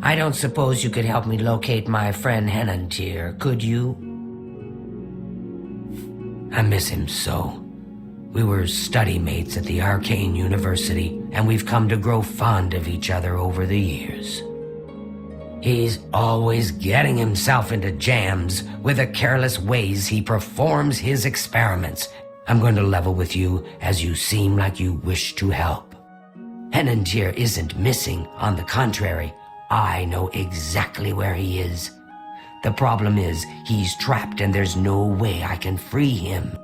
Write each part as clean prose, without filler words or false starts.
I don't suppose you could help me locate my friend Henantir, could you? I miss him so. We were study mates at the Arcane University, and we've come to grow fond of each other over the years. He's always getting himself into jams with the careless ways he performs his experiments. I'm going to level with you, as you seem like you wish to help. Henantir isn't missing. On the contrary, I know exactly where he is. The problem is, he's trapped and there's no way I can free him.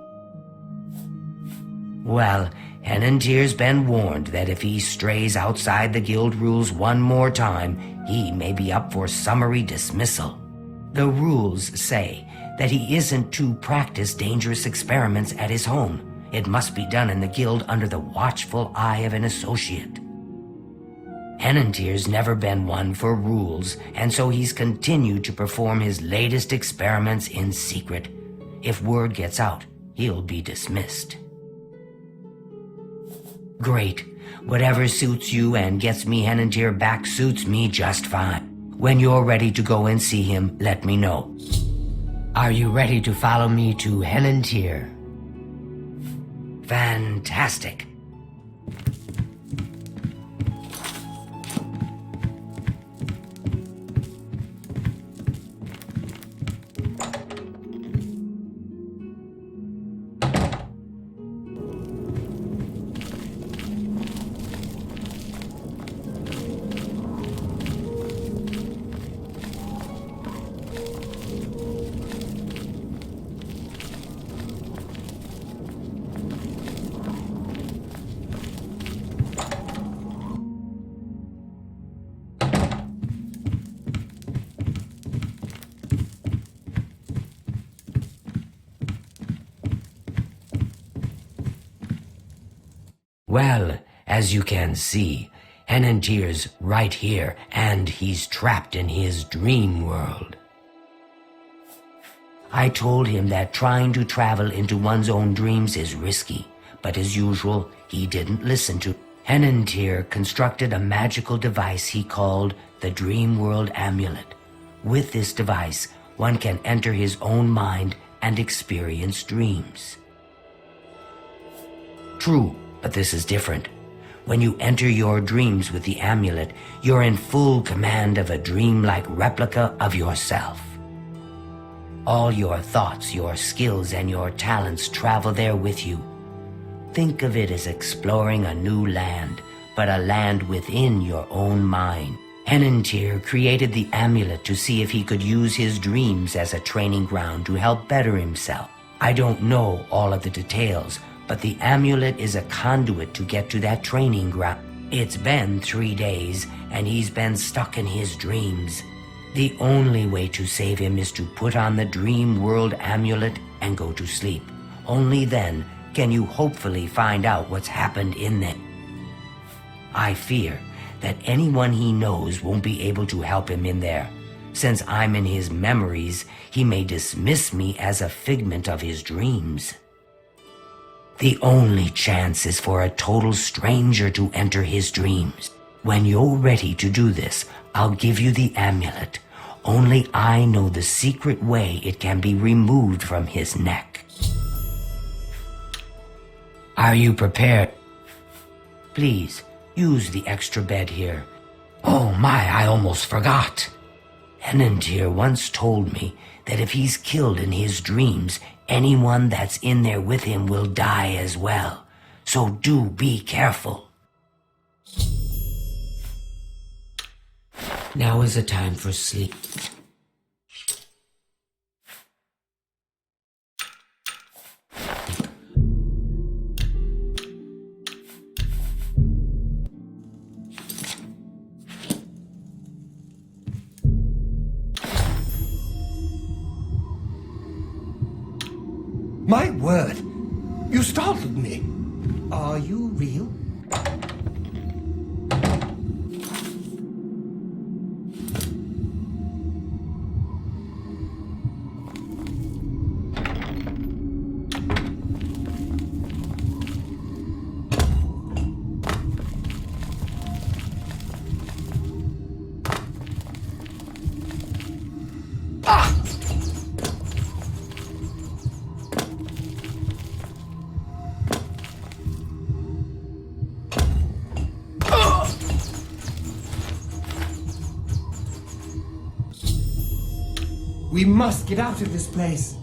Well, Henantir's been warned that if he strays outside the guild rules one more time, he may be up for summary dismissal. The rules say that he isn't to practice dangerous experiments at his home. It must be done in the guild under the watchful eye of an associate. Henantir's never been one for rules, and so he's continued to perform his latest experiments in secret. If word gets out, he'll be dismissed. Great. Whatever suits you and gets me Henantir back suits me just fine. When you're ready to go and see him, let me know. Are you ready to follow me to Henantir? Fantastic. Well, as you can see, Henantir's right here, and he's trapped in his dream world. I told him that trying to travel into one's own dreams is risky, but as usual, he didn't listen to. Henantir constructed a magical device he called the Dream World Amulet. With this device, one can enter his own mind and experience dreams. True. But this is different. When you enter your dreams with the amulet, you're in full command of a dreamlike replica of yourself. All your thoughts, your skills, and your talents travel there with you. Think of it as exploring a new land, but a land within your own mind. Henantir created the amulet to see if he could use his dreams as a training ground to help better himself. I don't know all of the details, but the amulet is a conduit to get to that training ground. It's been 3 days, and he's been stuck in his dreams. The only way to save him is to put on the Dream World Amulet and go to sleep. Only then can you hopefully find out what's happened in them. I fear that anyone he knows won't be able to help him in there. Since I'm in his memories, he may dismiss me as a figment of his dreams. The only chance is for a total stranger to enter his dreams. When you're ready to do this, I'll give you the amulet. Only I know the secret way it can be removed from his neck. Are you prepared? Please, use the extra bed here. Oh my, I almost forgot. Henantir once told me that if he's killed in his dreams, anyone that's in there with him will die as well. So do be careful. Now is the time for sleep. My word! You startled me. Are you real? We must get out of this place.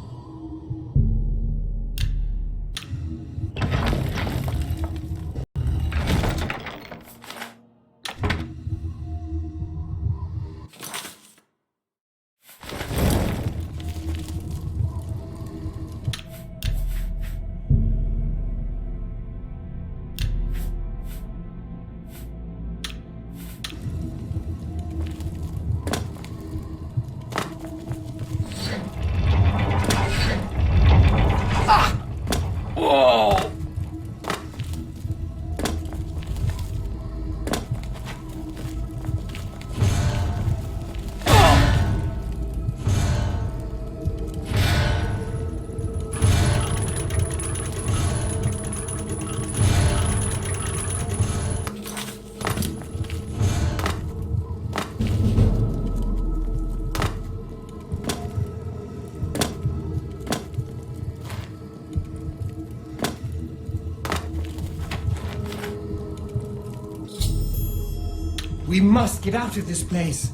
We must get out of this place.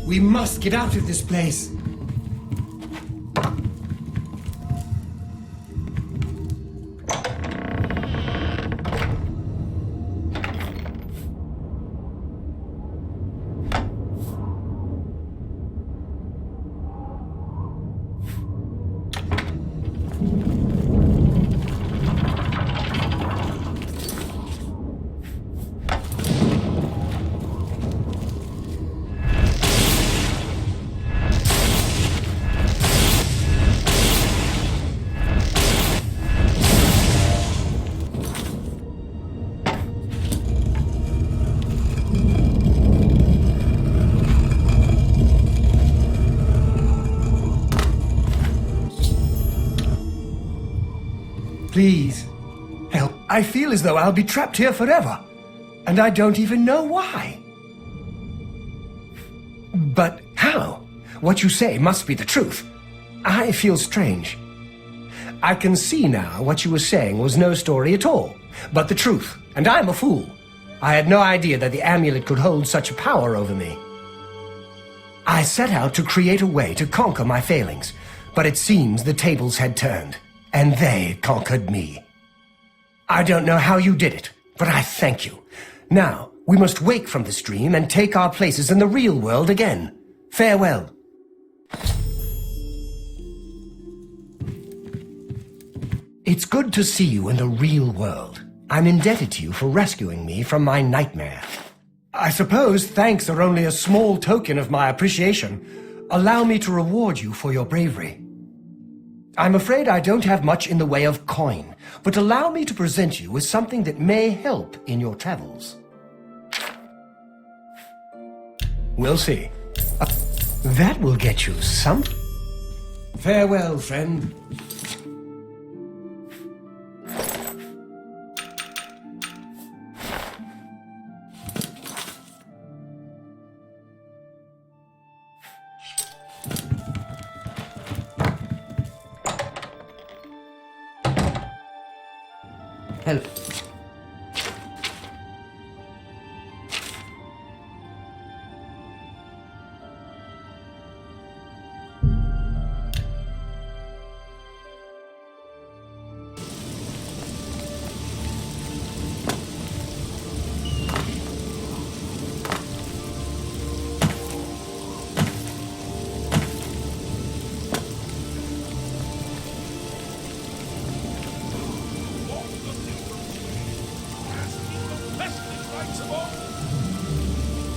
We must get out of this place. Please, help. I feel as though I'll be trapped here forever, and I don't even know why. But how? What you say must be the truth. I feel strange. I can see now what you were saying was no story at all, but the truth, and I'm a fool. I had no idea that the amulet could hold such power over me. I set out to create a way to conquer my failings, but it seems the tables had turned. And they conquered me. I don't know how you did it, but I thank you. Now, we must wake from this dream and take our places in the real world again. Farewell. It's good to see you in the real world. I'm indebted to you for rescuing me from my nightmare. I suppose thanks are only a small token of my appreciation. Allow me to reward you for your bravery. I'm afraid I don't have much in the way of coin, but allow me to present you with something that may help in your travels. We'll see. That will get you some... Farewell, friend. Hello.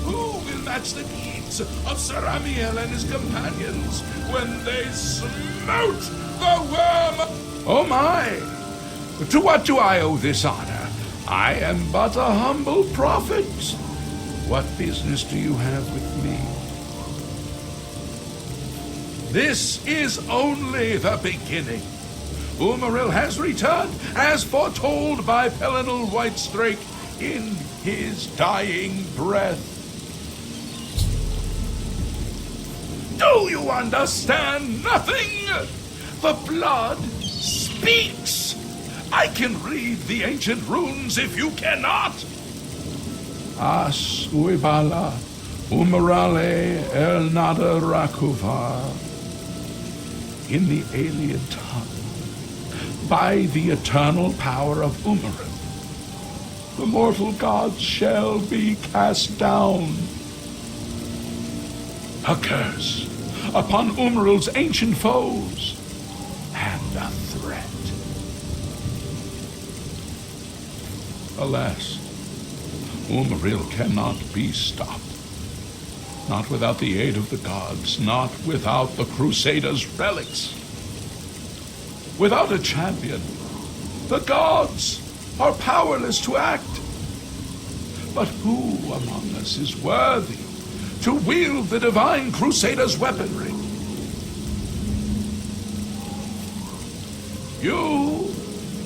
Who will match the needs of Sir Amiel and his companions when they smote the worm? Oh my! To what do I owe this honor? I am but a humble prophet. What business do you have with me? This is only the beginning. Umaril has returned, as foretold by Pelinal Whitestrake in his dying breath. Do you understand nothing? The blood speaks. I can read the ancient runes if you cannot. As uibala umarale el nada rakuvar. In the alien tongue, by the eternal power of Umaril, the mortal gods shall be cast down. A curse upon Umaril's ancient foes, and a threat. Alas, Umaril cannot be stopped. Not without the aid of the gods, not without the Crusaders' relics. Without a champion, the gods are powerless to act. But who among us is worthy to wield the divine Crusaders' weaponry? You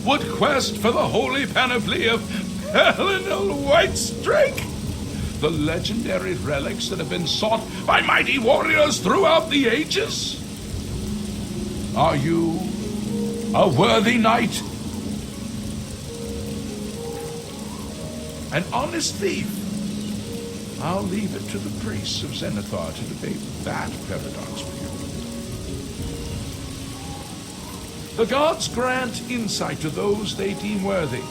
would quest for the holy panoply of Pelinal Whitestrake? The legendary relics that have been sought by mighty warriors throughout the ages? Are you a worthy knight? An honest thief? I'll leave it to the priests of Zenithar to debate that paradox with you. The gods grant insight to those they deem worthy.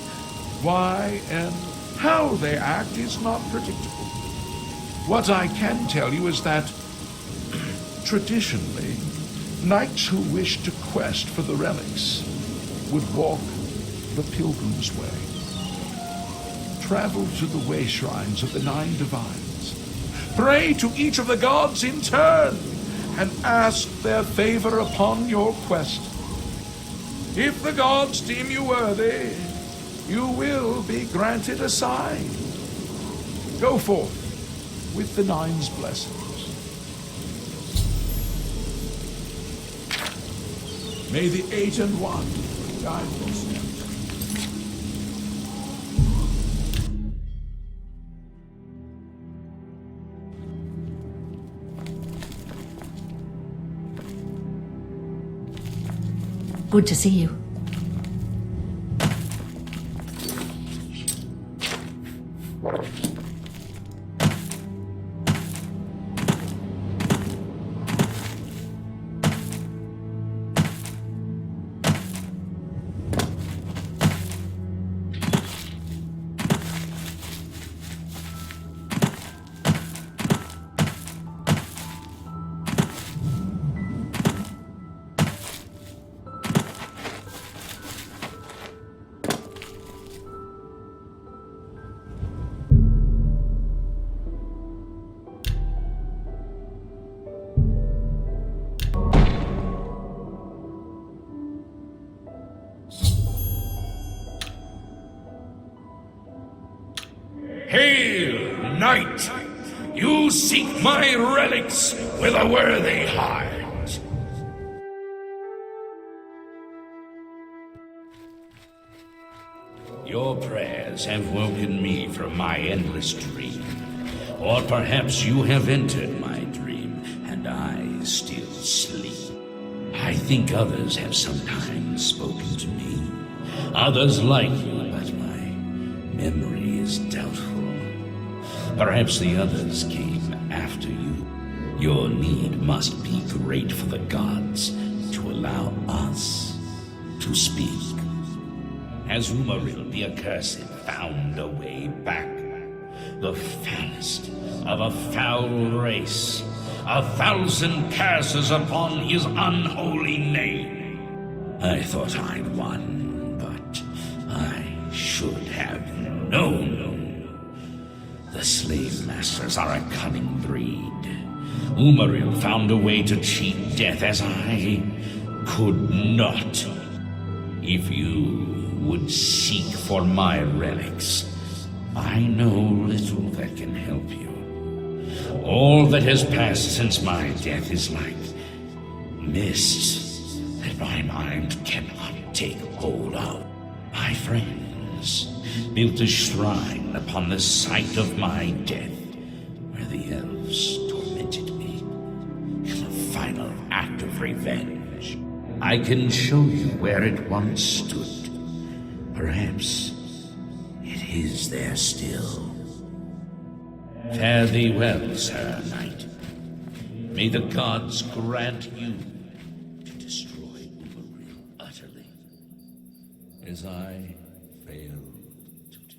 Why and how they act is not predictable. What I can tell you is that, traditionally, knights who wished to quest for the relics would walk the pilgrim's way, travel to the way shrines of the 9 divines, pray to each of the gods in turn, and ask their favor upon your quest. If the gods deem you worthy, you will be granted a sign. Go forth with the 9's blessings. May the 8 and 1 guide your steps. Good to see you. Hail, knight! You seek my relics with a worthy heart. Your prayers have woken me from my endless dream. Or perhaps you have entered my dream, and I still sleep. I think others have sometimes spoken to me. Others like you, but my memory is doubtful. Perhaps the others came after you. Your need must be great for the gods to allow us to speak. Has Umaril the Accursed found a way back? The foulest of a foul race. 1,000 curses upon his unholy name. I thought I'd won, but I should have known. The slave masters are a cunning breed. Umaril found a way to cheat death as I could not. If you would seek for my relics, I know little that can help you. All that has passed since my death is like mist that my mind cannot take hold of. My friends built a shrine upon the site of my death, where the elves tormented me in a final act of revenge. I can show you where it once stood. Perhaps it is there still. Fare thee well, Sir Knight. May the gods grant you to destroy Umaril utterly, as I failed to do.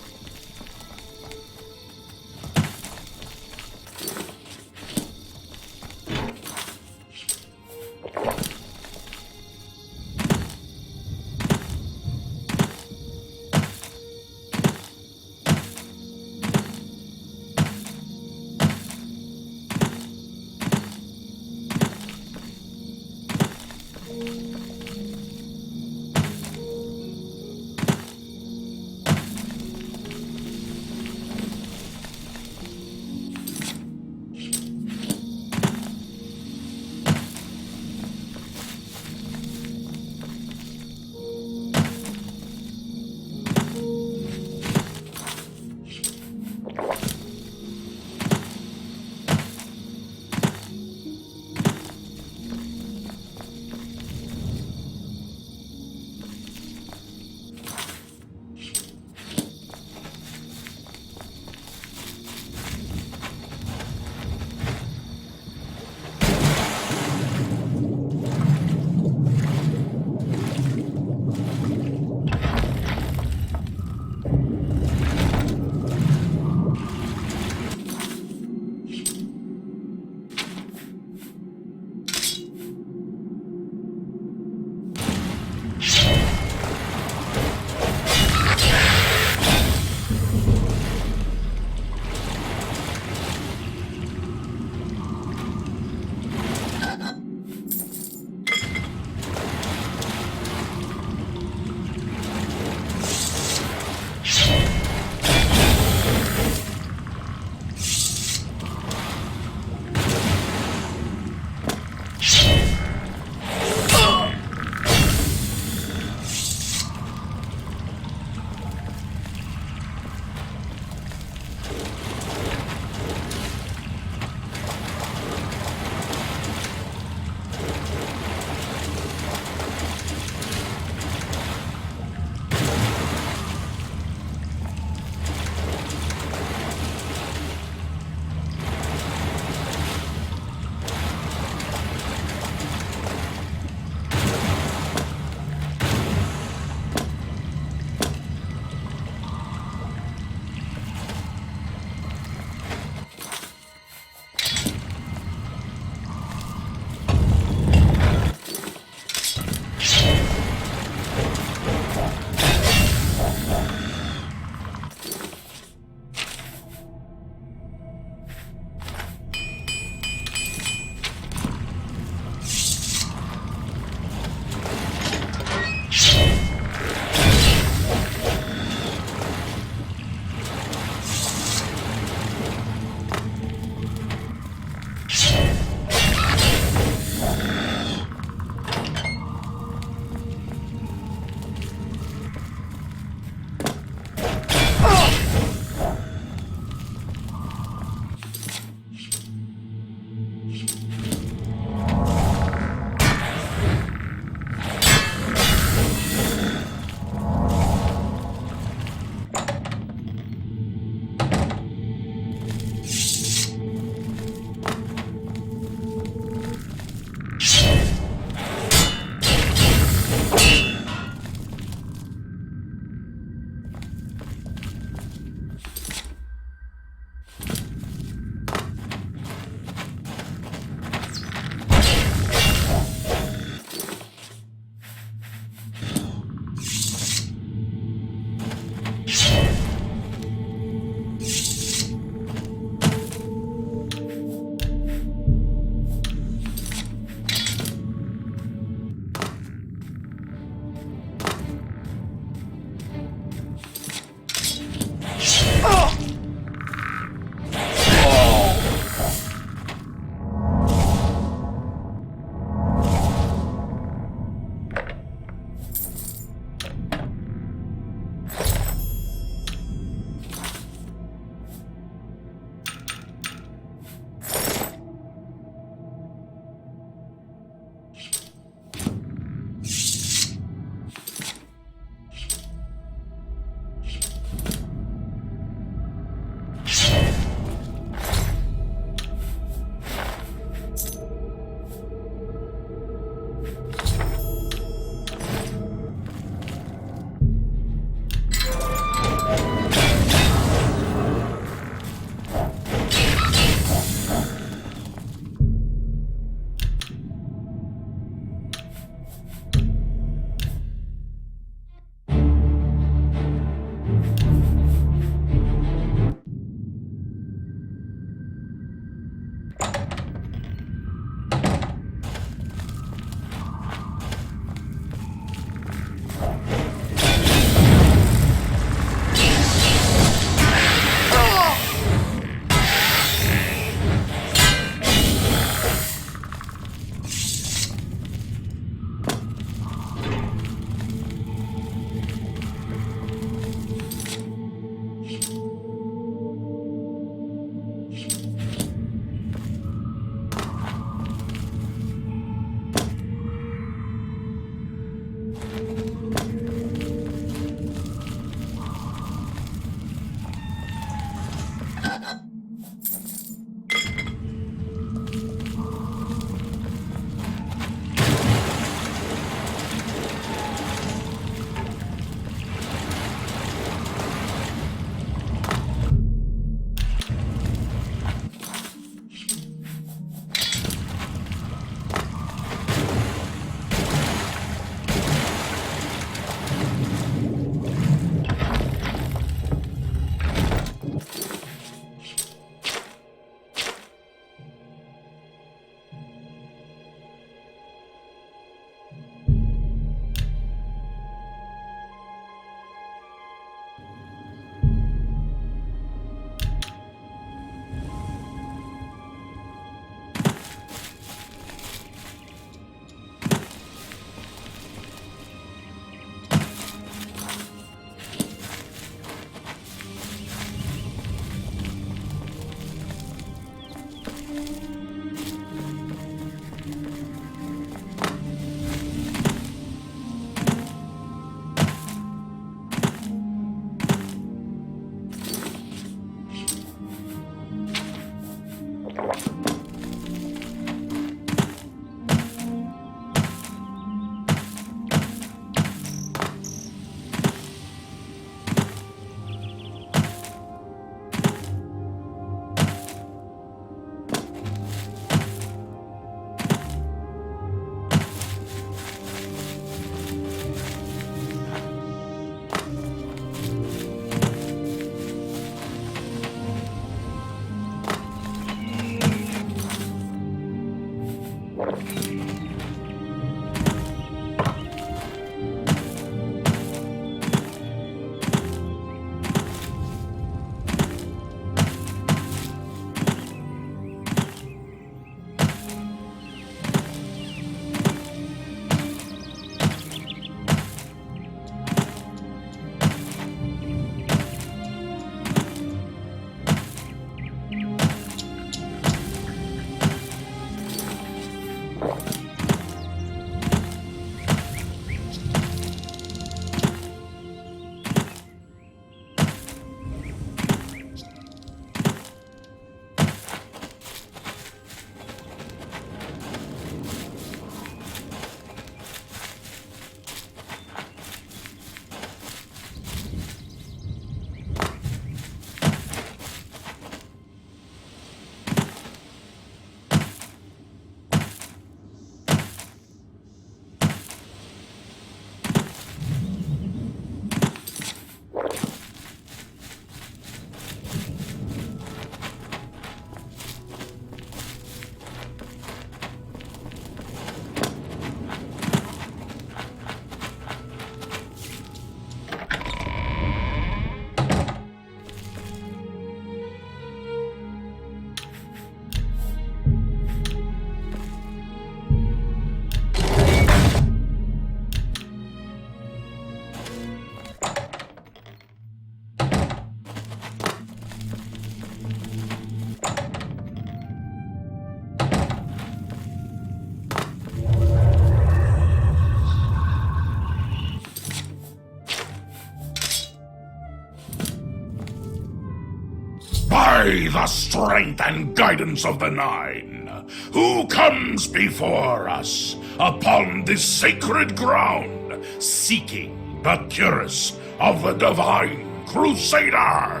By the strength and guidance of the Nine, who comes before us upon this sacred ground, seeking the cuirass of the Divine Crusader?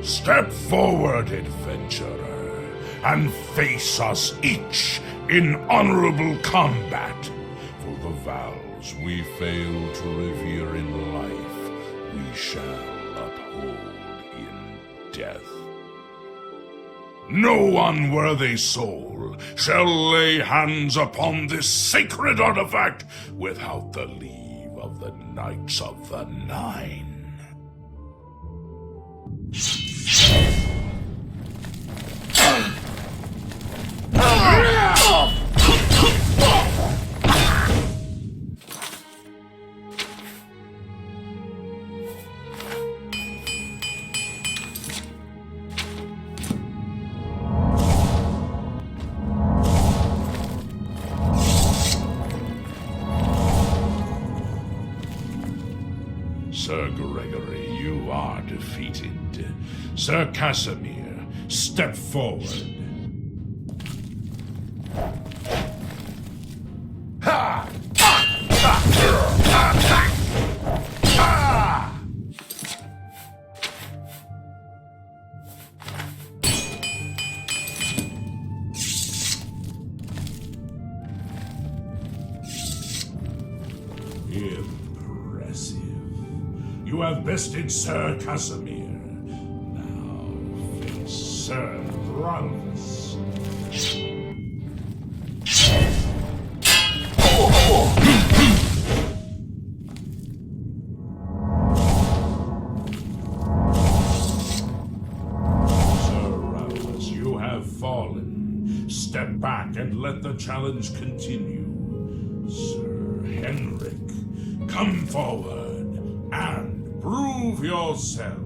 Step forward, adventurer, and face us each in honorable combat. For the vows we fail to revere in life, we shall uphold in death. No unworthy soul shall lay hands upon this sacred artifact without the leave of the Knights of the Nine. Sir Gregory, you are defeated. Sir Casimir, step forward. Ha! Impressive. You have bested Sir Casimir. Now face Sir Bronze. Step back and let the challenge continue. Sir Henrik, come forward and prove yourself.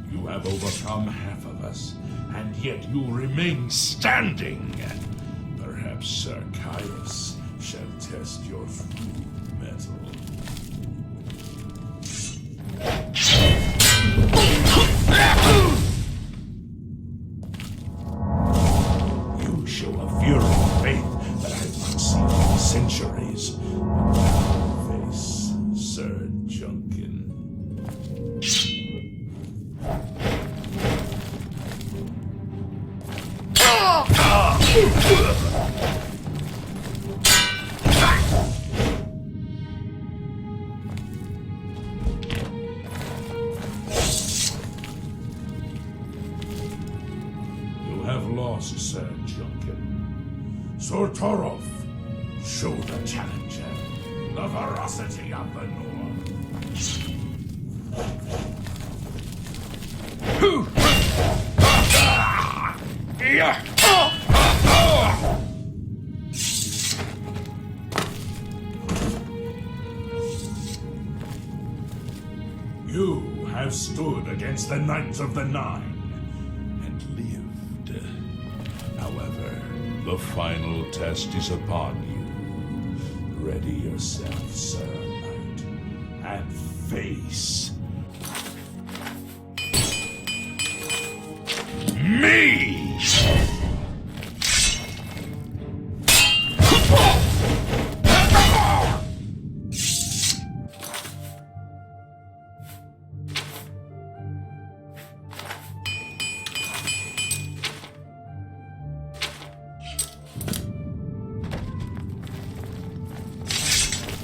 You have overcome half of us, and yet you remain standing. Perhaps Sir Caius shall test your true mettle. You show a fury and faith that I have not seen in centuries. But now face Sir Junkin. You have lost, Sir Junkin. Sir Torolf, show the challenger the ferocity of the North. You have stood against the Knights of the Nine and lived. However, the final test is upon you. Ready yourself, Sir Knight, and face me!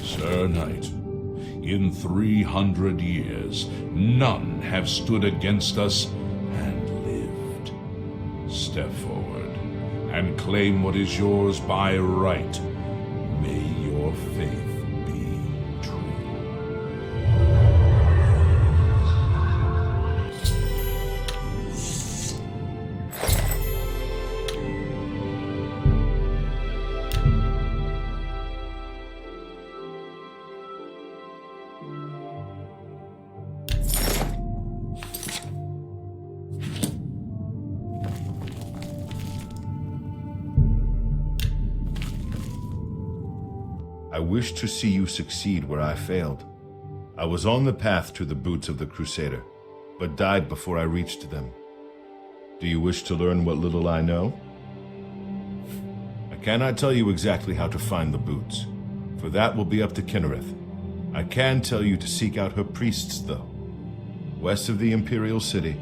Sir Knight, in 300 years, none have stood against us and lived. Step forward and claim what is yours by right. May your faith be true. I wish to see you succeed where I failed. I was on the path to the boots of the Crusader, but died before I reached them. Do you wish to learn what little I know? I cannot tell you exactly how to find the boots, for that will be up to Kinnereth. I can tell you to seek out her priests, though. West of the Imperial City,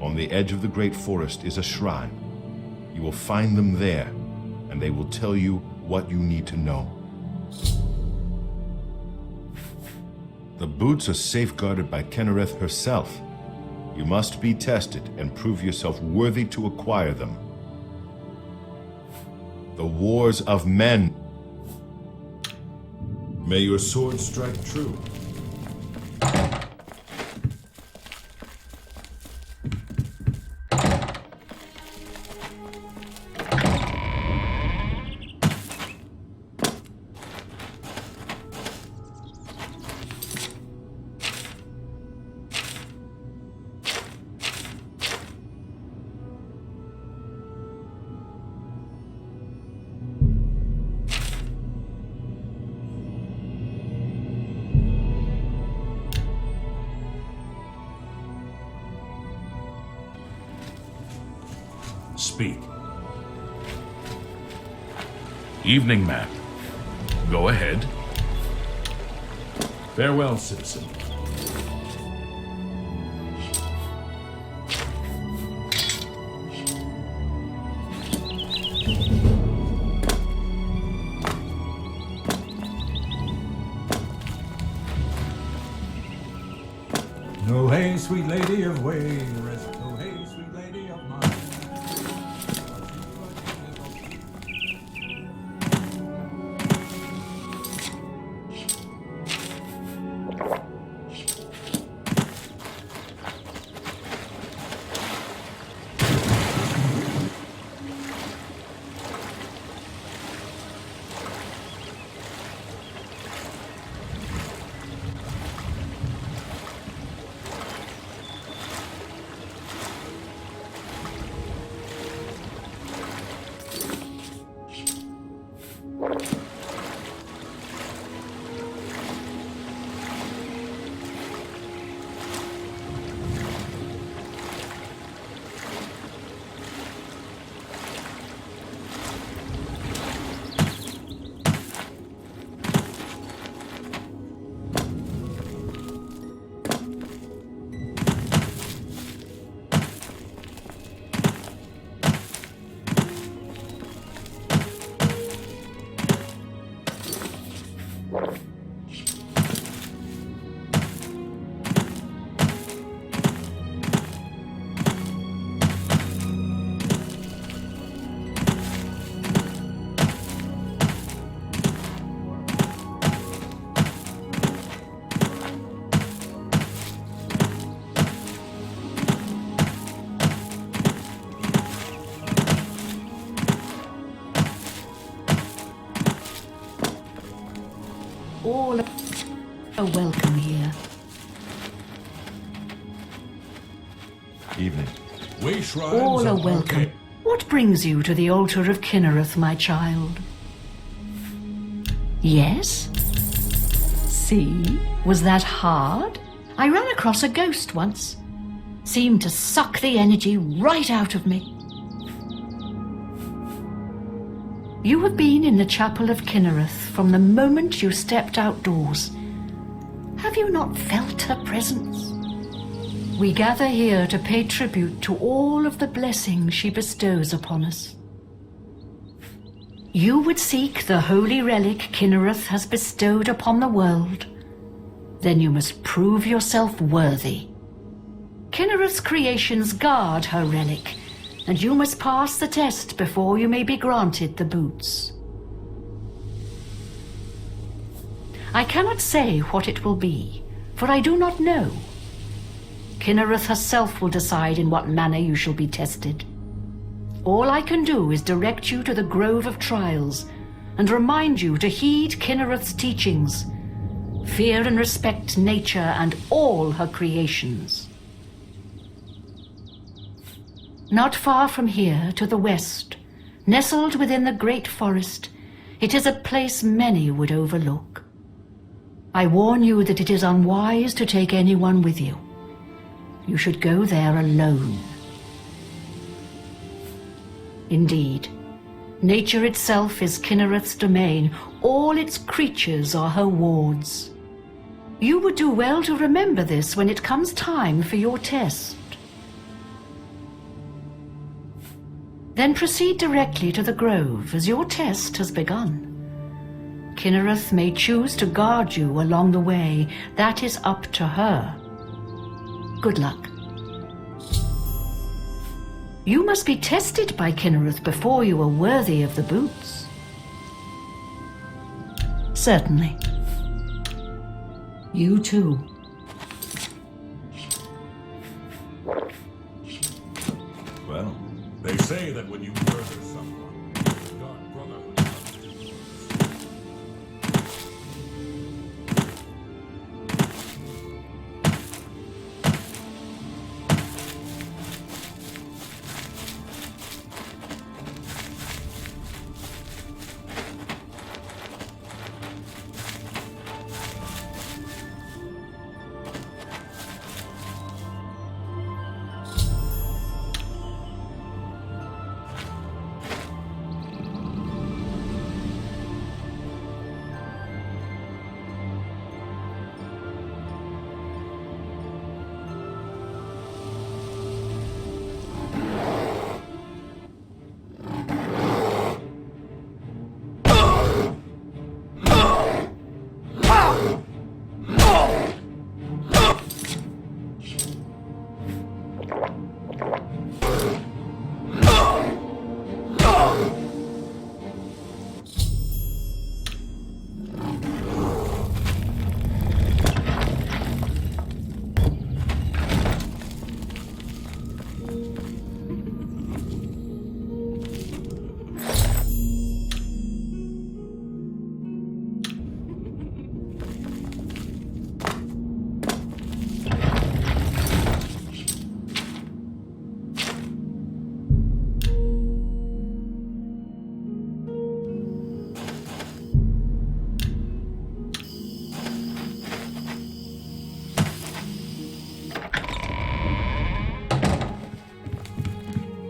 on the edge of the Great Forest, is a shrine. You will find them there, and they will tell you what you need to know. The boots are safeguarded by Kinnereth herself. You must be tested and prove yourself worthy to acquire them. The wars of men. May your sword strike true. Speak. Evening, ma'am. Go ahead. Farewell, citizen. No hey, sweet lady of Wayrest, no hey, sweet lady of mine. All are welcome here. Evening. We shrines All are of welcome. Arcade. What brings you to the altar of Kinnereth, my child? Yes? See? Was that hard? I ran across a ghost once. Seemed to suck the energy right out of me. You have been in the chapel of Kinnereth from the moment you stepped outdoors. Have you not felt her presence? We gather here to pay tribute to all of the blessings she bestows upon us. You would seek the holy relic Kinnereth has bestowed upon the world. Then you must prove yourself worthy. Kinnereth's creations guard her relic, and you must pass the test before you may be granted the boots. I cannot say what it will be, for I do not know. Kinnereth herself will decide in what manner you shall be tested. All I can do is direct you to the Grove of Trials and remind you to heed Kinnereth's teachings. Fear and respect nature and all her creations. Not far from here, to the west, nestled within the great forest, It is a place many would overlook. I warn you that it is unwise to take anyone with you. You should go there alone. Indeed, nature itself is Kinnereth's domain. All its creatures are her wards. You would do well to remember this when it comes time for your test. Then proceed directly to the grove, as your test has begun. Kinnereth may choose to guard you along the way. That is up to her. Good luck. You must be tested by Kinnereth before you are worthy of the boots. Certainly. You too. Well, they say that when you murder someone, God, brotherhood.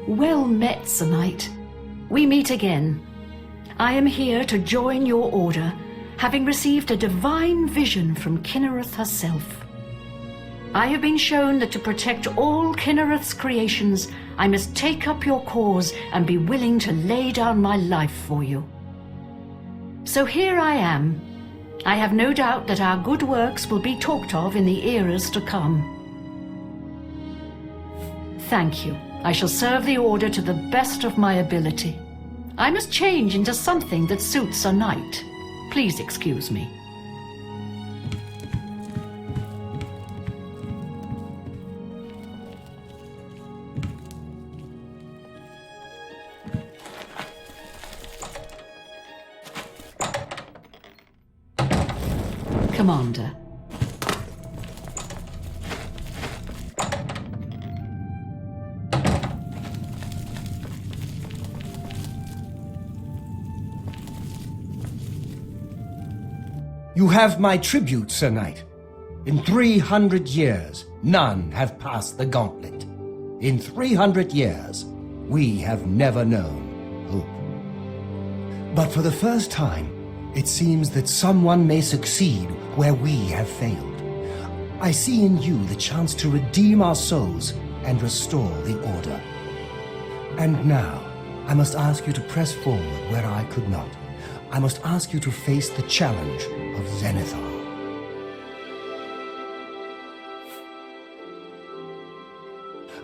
Well met, Sir Knight. We meet again. I am here to join your order, having received a divine vision from Kinnereth herself. I have been shown that to protect all Kinnereth's creations, I must take up your cause and be willing to lay down my life for you. So here I am. I have no doubt that our good works will be talked of in the eras to come. Thank you. I shall serve the Order to the best of my ability. I must change into something that suits a knight. Please excuse me. Commander. You have my tribute, Sir Knight. In 300 years, none have passed the gauntlet. In 300 years, we have never known hope. But for the first time, it seems that someone may succeed where we have failed. I see in you the chance to redeem our souls and restore the Order. And now, I must ask you to press forward where I could not. I must ask you to face the challenge of Zenithar.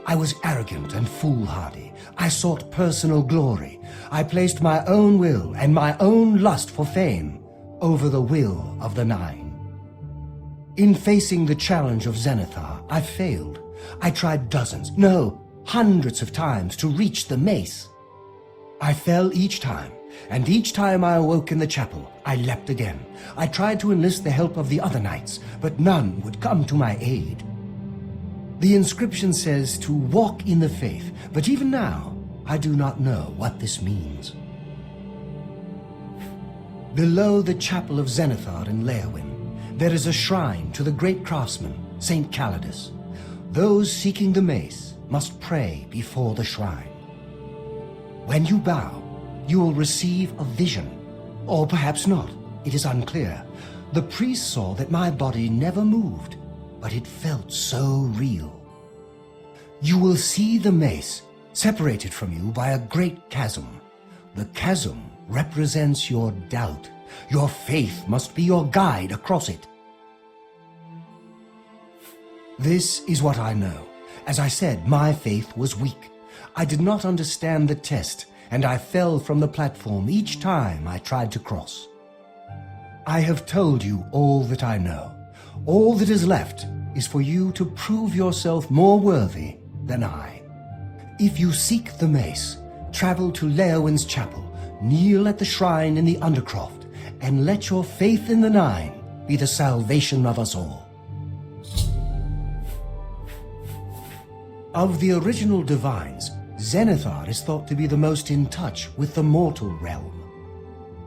I was arrogant and foolhardy. I sought personal glory. I placed my own will and my own lust for fame over the will of the Nine. In facing the challenge of Zenithar, I failed. I tried dozens, no, hundreds of times to reach the mace. I fell each time. And each time I awoke in the chapel, I leapt again. I tried to enlist the help of the other knights, but none would come to my aid. The inscription says to walk in the faith, but even now, I do not know what this means. Below the chapel of Zenithar in Leowyn, there is a shrine to the great craftsman, Saint Calidus. Those seeking the mace must pray before the shrine. When you bow, you will receive a vision. Or perhaps not. It is unclear. The priest saw that my body never moved, but it felt so real. You will see the mace separated from you by a great chasm. The chasm represents your doubt. Your faith must be your guide across it. This is what I know. As I said, my faith was weak. I did not understand the test, and I fell from the platform each time I tried to cross. I have told you all that I know. All that is left is for you to prove yourself more worthy than I. If you seek the mace, travel to Leowyn's chapel, kneel at the shrine in the Undercroft, and let your faith in the Nine be the salvation of us all. Of the original divines, Zenithar is thought to be the most in touch with the mortal realm.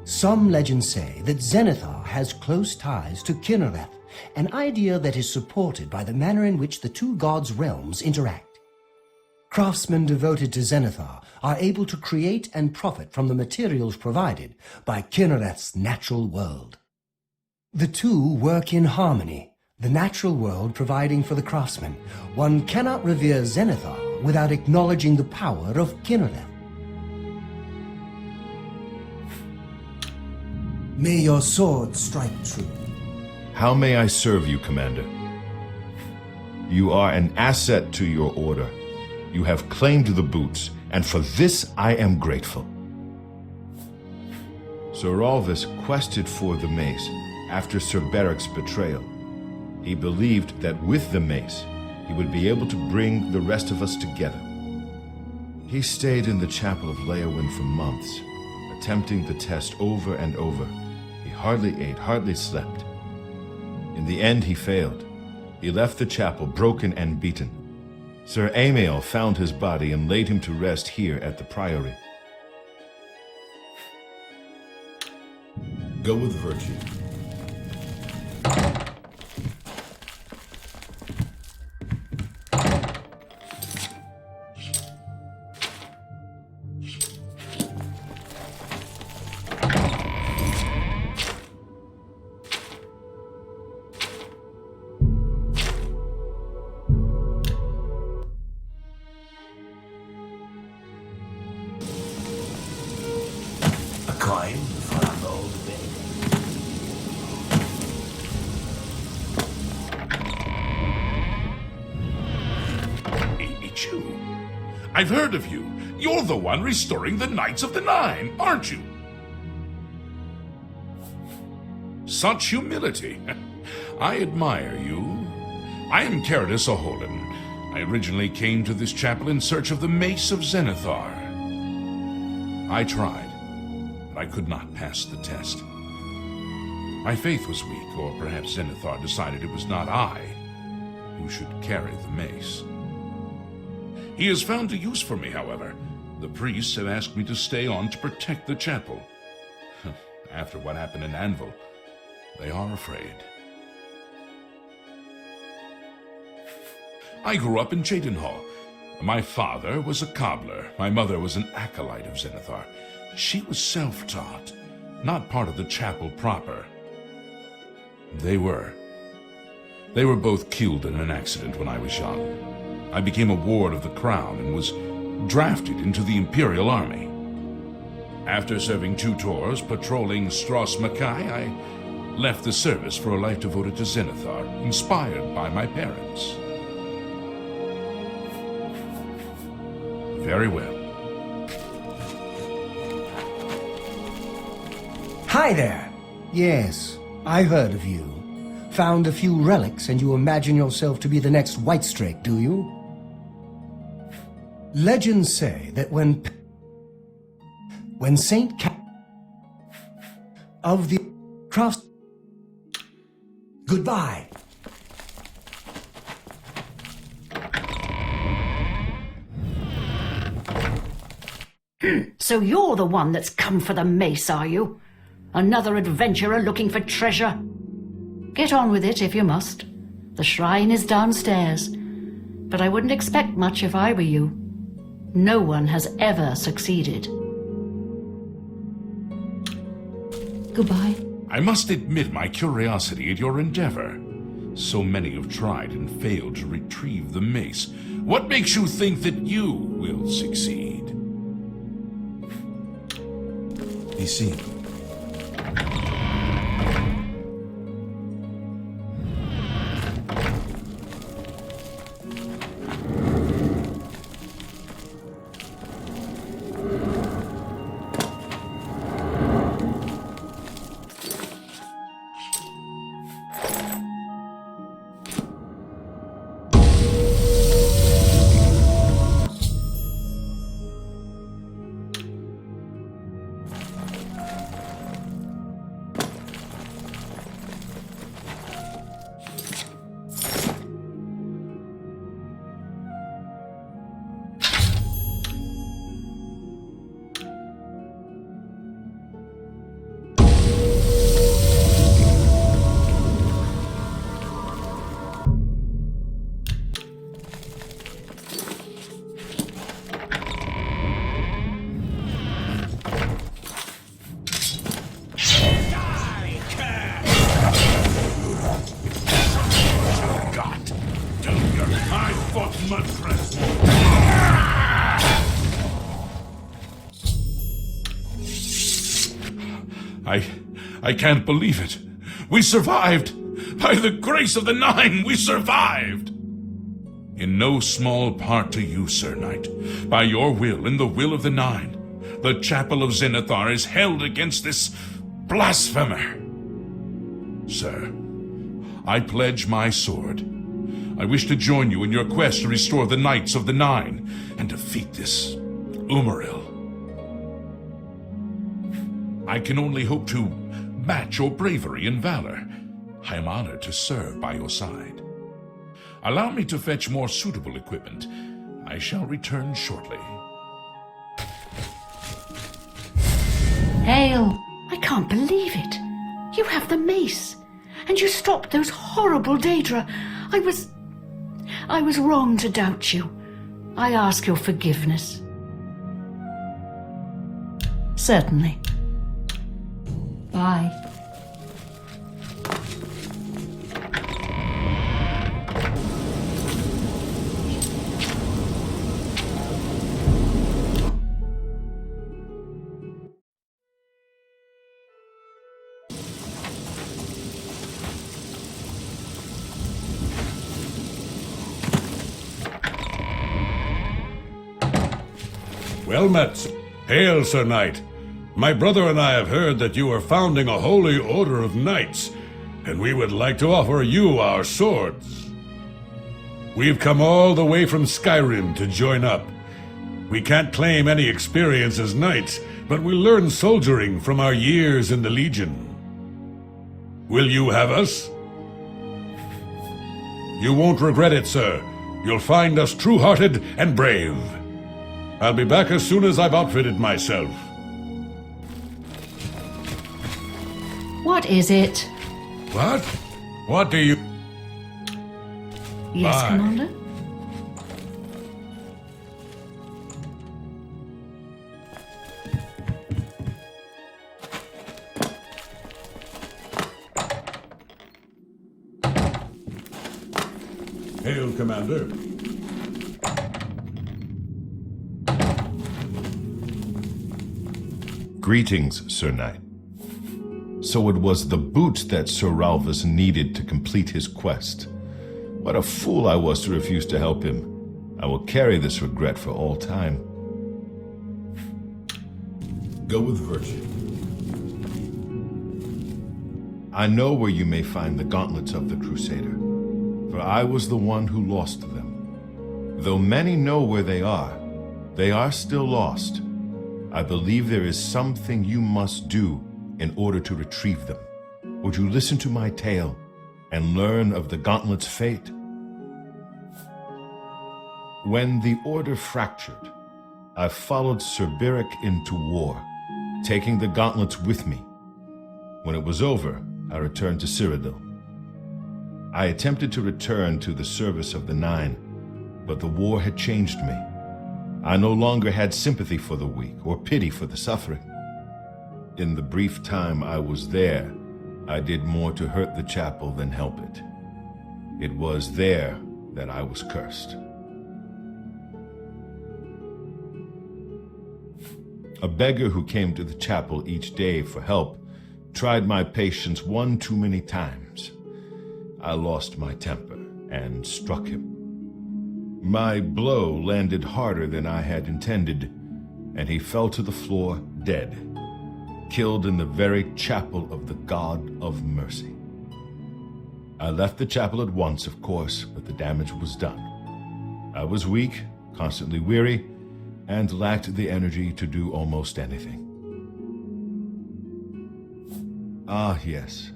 Some legends say that Zenithar has close ties to Kynareth, an idea that is supported by the manner in which the two gods' realms interact. Craftsmen devoted to Zenithar are able to create and profit from the materials provided by Kynareth's natural world. The two work in harmony, the natural world providing for the craftsmen. One cannot revere Zenithar without acknowledging the power of Kynareth. May your sword strike true. How may I serve you, Commander? You are an asset to your order. You have claimed the boots, and for this I am grateful. Sir Alvis quested for the mace after Sir Beric's betrayal. He believed that with the mace, he would be able to bring the rest of us together. He stayed in the chapel of Leowyn for months, attempting the test over and over. He hardly ate, hardly slept. In the end, he failed. He left the chapel broken and beaten. Sir Amiel found his body and laid him to rest here at the priory. Go with virtue. I've heard of you. You're the one restoring the Knights of the Nine, aren't you? Such humility. I admire you. I am Caridus O'Holen. I originally came to this chapel in search of the Mace of Zenithar. I tried, but I could not pass the test. My faith was weak, or perhaps Zenithar decided it was not I who should carry the mace. He has found a use for me, however. The priests have asked me to stay on to protect the chapel. After what happened in Anvil, they are afraid. I grew up in Cheydinhal. My father was a cobbler. My mother was an acolyte of Zenithar. She was self-taught, not part of the chapel proper. They were both killed in an accident when I was young. I became a ward of the crown and was drafted into the Imperial Army. After serving 2 tours patrolling Stros Mackay, I left the service for a life devoted to Zenithar, inspired by my parents. Very well. Hi there. Yes, I heard of you. Found a few relics and you imagine yourself to be the next Whitestrake, do you? Legends say that when Saint of the Cross... Goodbye. So you're the one that's come for the mace, are you? Another adventurer looking for treasure? Get on with it if you must. The shrine is downstairs, but I wouldn't expect much if I were you. No one has ever succeeded. Goodbye. I must admit my curiosity at your endeavor. So many have tried and failed to retrieve the mace. What makes you think that you will succeed? Be seen. I can't believe it. We survived! By the grace of the Nine, we survived! In no small part to you, Sir Knight. By your will and the will of the Nine, the Chapel of Zenithar is held against this blasphemer. Sir, I pledge my sword. I wish to join you in your quest to restore the Knights of the Nine and defeat this Umaril. I can only hope to match your bravery and valor. I am honored to serve by your side. Allow me to fetch more suitable equipment. I shall return shortly. Hail! I can't believe it. You have the mace, and you stopped those horrible Daedra. I was wrong to doubt you. I ask your forgiveness. Certainly. Bye. Well met. Hail, Sir Knight. My brother and I have heard that you are founding a holy order of knights, and we would like to offer you our swords. We've come all the way from Skyrim to join up. We can't claim any experience as knights, but we learn soldiering from our years in the Legion. Will you have us? You won't regret it, sir. You'll find us true-hearted and brave. I'll be back as soon as I've outfitted myself. What is it? What? What do you... Yes, Bye. Commander? Hail, Commander. Greetings, Sir Knight. So it was the boot that Sir Ralphus needed to complete his quest. What a fool I was to refuse to help him. I will carry this regret for all time. Go with virtue. I know where you may find the gauntlets of the Crusader, for I was the one who lost them. Though many know where they are still lost. I believe there is something you must do in order to retrieve them. Would you listen to my tale and learn of the gauntlet's fate? When the Order fractured, I followed Sir Beric into war, taking the gauntlets with me. When it was over, I returned to Cyrodiil. I attempted to return to the service of the Nine, but the war had changed me. I no longer had sympathy for the weak or pity for the suffering. In the brief time I was there, I did more to hurt the chapel than help it. It was there that I was cursed. A beggar who came to the chapel each day for help tried my patience one too many times. I lost my temper and struck him. My blow landed harder than I had intended, and he fell to the floor dead, killed in the very chapel of the God of Mercy. I left the chapel at once, of course, but the damage was done. I was weak, constantly weary, and lacked the energy to do almost anything. Ah, yes.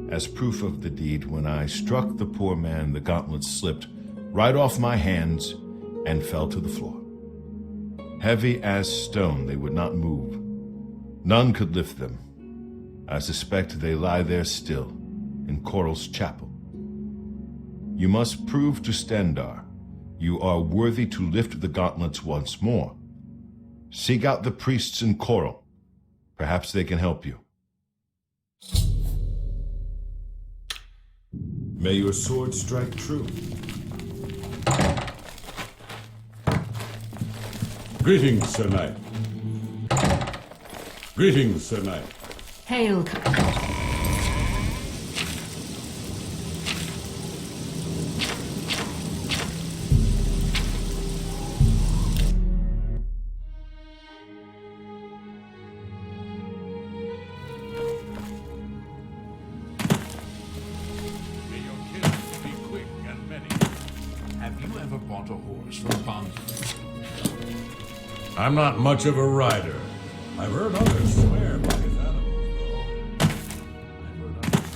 As proof of the deed, when I struck the poor man, the gauntlets slipped right off my hands and fell to the floor. Heavy as stone, they would not move. None could lift them. I suspect they lie there still, in Coral's chapel. You must prove to Stendarr you are worthy to lift the gauntlets once more. Seek out the priests in Coral. Perhaps they can help you. May your sword strike true. Greetings, Sir Knight. Greetings, Sir Knight. Hail. May your kills be quick and many. Have you ever bought a horse from Bond? I'm not much of a rider. I've heard others swear by his animals, though. I've heard others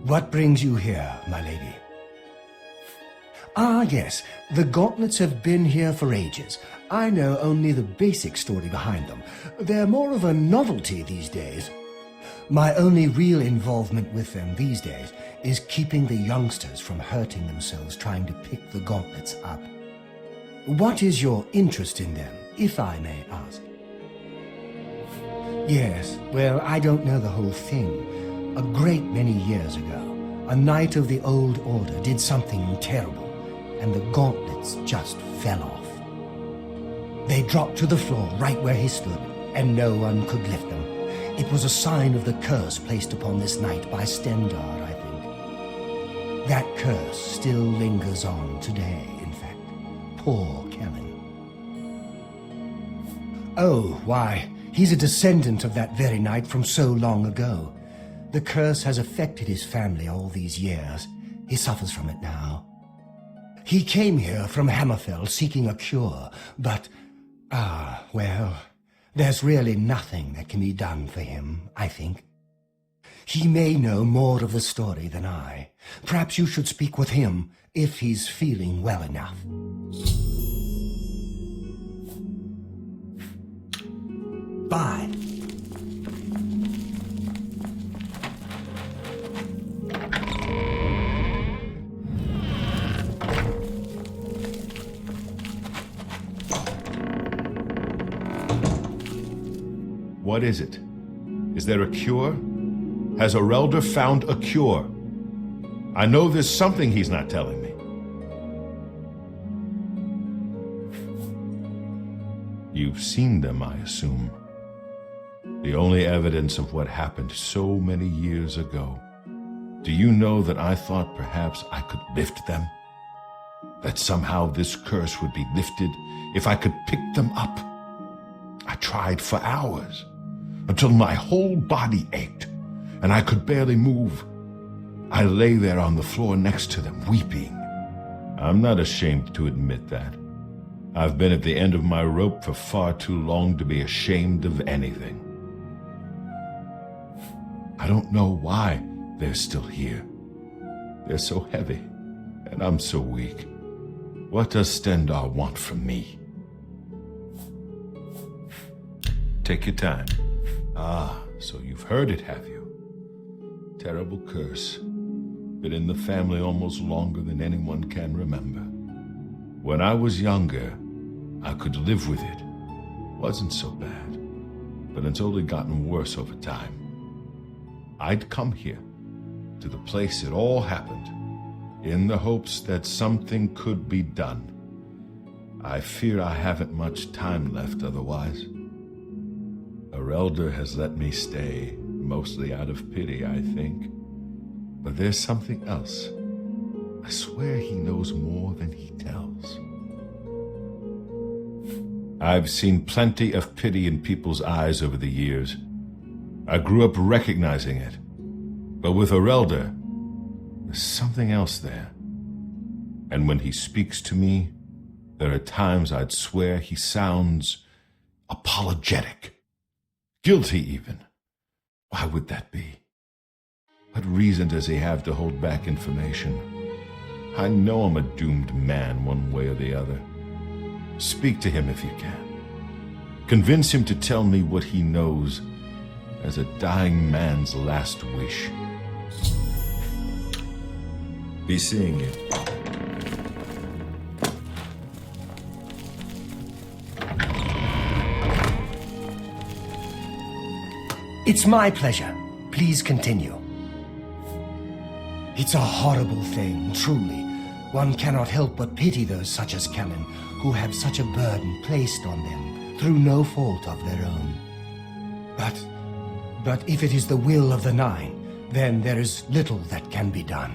What brings you here, my lady? Ah, yes. The gauntlets have been here for ages. I know only the basic story behind them. They're more of a novelty these days. My only real involvement with them these days is keeping the youngsters from hurting themselves trying to pick the gauntlets up. What is your interest in them, if I may ask? Yes, well, I don't know the whole thing. A great many years ago, a knight of the Old Order did something terrible, and the gauntlets just fell off. They dropped to the floor right where he stood, and no one could lift them. It was a sign of the curse placed upon this knight by Stendarr, I think. That curse still lingers on today, in fact. Poor Kellen. Oh, why, he's a descendant of that very knight from so long ago. The curse has affected his family all these years. He suffers from it now. He came here from Hammerfell seeking a cure, but, well, there's really nothing that can be done for him, I think. He may know more of the story than I. Perhaps you should speak with him if he's feeling well enough. Bye. What is it? Is there a cure? Has Arelder found a cure? I know there's something he's not telling me. You've seen them, I assume. The only evidence of what happened so many years ago. Do you know that I thought perhaps I could lift them? That somehow this curse would be lifted if I could pick them up? I tried for hours, until my whole body ached, and I could barely move. I lay there on the floor next to them, weeping. I'm not ashamed to admit that. I've been at the end of my rope for far too long to be ashamed of anything. I don't know why they're still here. They're so heavy, and I'm so weak. What does Stendar want from me? Take your time. Ah, so you've heard it, have you? Terrible curse. Been in the family almost longer than anyone can remember. When I was younger, I could live with it. Wasn't so bad, but it's only gotten worse over time. I'd come here, to the place it all happened, in the hopes that something could be done. I fear I haven't much time left otherwise. Our elder has let me stay, mostly out of pity, I think. But there's something else. I swear he knows more than he tells. I've seen plenty of pity in people's eyes over the years. I grew up recognizing it. But with Arelda, there's something else there. And when he speaks to me, there are times I'd swear he sounds apologetic. Guilty, even. Why would that be? What reason does he have to hold back information? I know I'm a doomed man one way or the other. Speak to him if you can. Convince him to tell me what he knows as a dying man's last wish. Be seeing you. It's my pleasure. Please continue. It's a horrible thing, truly. One cannot help but pity those such as Kellen, who have such a burden placed on them through no fault of their own. But if it is the will of the Nine, then there is little that can be done.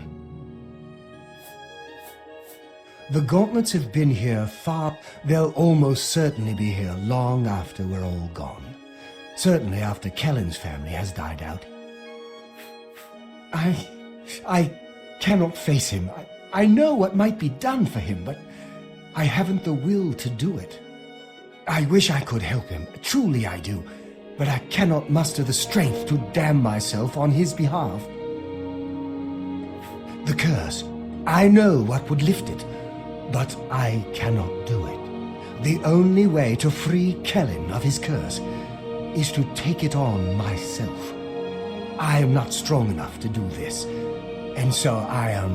The gauntlets have been here they'll almost certainly be here long after we're all gone. Certainly after Kellen's family has died out. I cannot face him. I know what might be done for him, but I haven't the will to do it. I wish I could help him, truly I do, but I cannot muster the strength to damn myself on his behalf. The curse, I know what would lift it, but I cannot do it. The only way to free Kellen of his curse is to take it on myself. I am not strong enough to do this, and so I am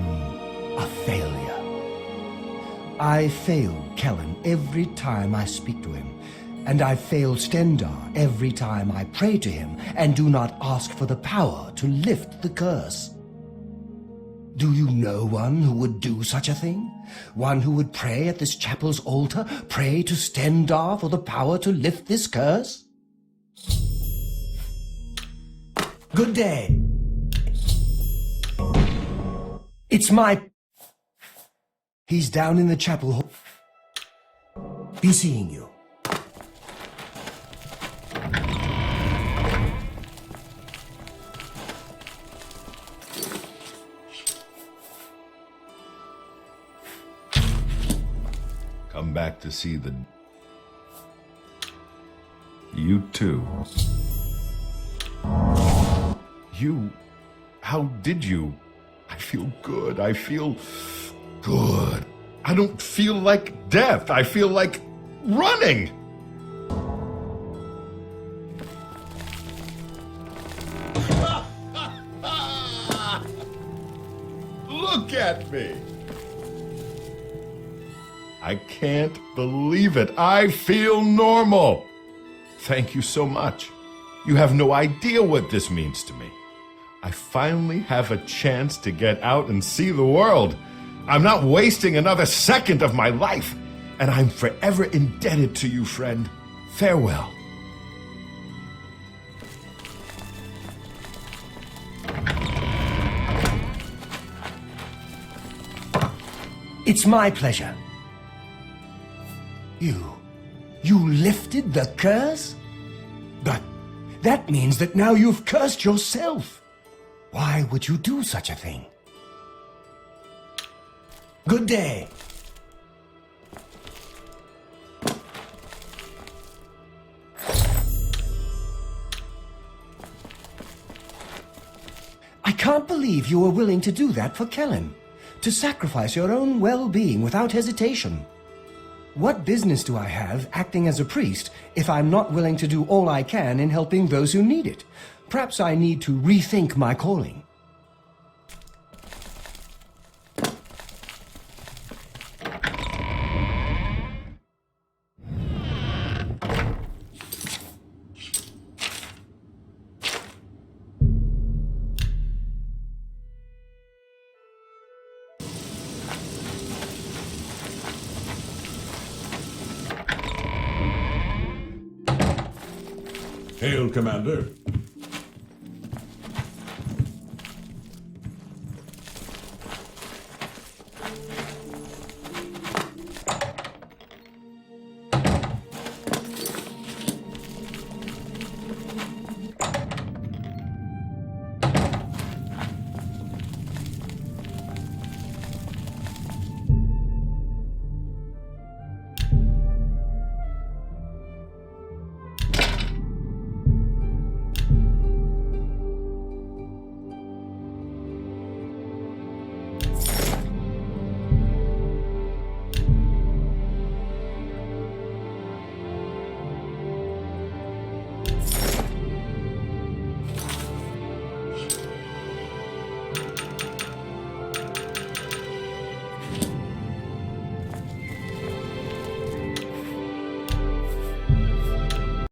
a failure. I fail Kellen every time I speak to him, and I fail Stendar every time I pray to him and do not ask for the power to lift the curse. Do you know one who would do such a thing? One who would pray at this chapel's altar, pray to Stendar for the power to lift this curse? Good day. It's my... He's down in the chapel hall. Be seeing you. Come back to see the... You too. You... How did you? I feel good. I feel good. I don't feel like death. I feel like running. Look at me. I can't believe it. I feel normal. Thank you so much. You have no idea what this means to me. I finally have a chance to get out and see the world. I'm not wasting another second of my life, and I'm forever indebted to you, friend. Farewell. It's my pleasure. You lifted the curse? But that means that now you've cursed yourself. Why would you do such a thing? Good day. I can't believe you were willing to do that for Kellen. To sacrifice your own well-being without hesitation. What business do I have acting as a priest if I'm not willing to do all I can in helping those who need it? Perhaps I need to rethink my calling. Hail, Commander.